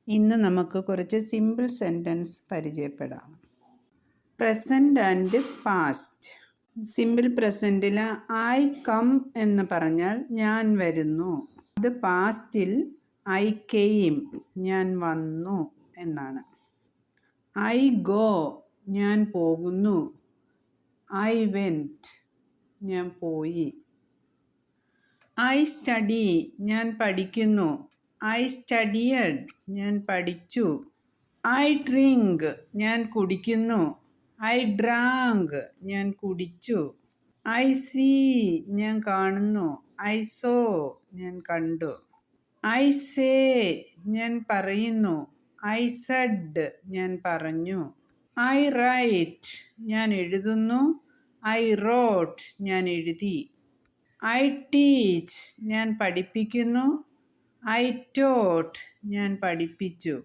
ഇന്ന് നമുക്ക് കുറച്ച് സിമ്പിൾ സെൻറ്റൻസ് പരിചയപ്പെടാം. Present and past. സിമ്പിൾ പ്രസൻറ്റിൽ ഐ കം എന്ന് പറഞ്ഞാൽ ഞാൻ വരുന്നു. അത് പാസ്റ്റിൽ ഐ കെയിം ഞാൻ വന്നു എന്നാണ്. ഐ ഗോ ഞാൻ പോകുന്നു. ഐ വെൻറ്റ് ഞാൻ പോയി. ഐ സ്റ്റഡി ഞാൻ പഠിക്കുന്നു. ഐ സ്റ്റഡിയഡ് ഞാൻ പഠിച്ചു. ഐ ഡ്രിങ്ക് ഞാൻ കുടിക്കുന്നു. ഐ ഡ്രാങ്ക് ഞാൻ കുടിച്ചു. ഐ സീ ഞാൻ കാണുന്നു. ഐ സോ ഞാൻ കണ്ടു. ഐ സേ ഞാൻ പറയുന്നു. ഐ സെഡ് ഞാൻ പറഞ്ഞു. ഐ റൈറ്റ് ഞാൻ എഴുതുന്നു. ഐ റോട്ട് ഞാൻ എഴുതി. ഐ ടീച്ച് ഞാൻ പഠിപ്പിക്കുന്നു. ഐ ടോട്ട് ഞാൻ പഠിപ്പിച്ചു.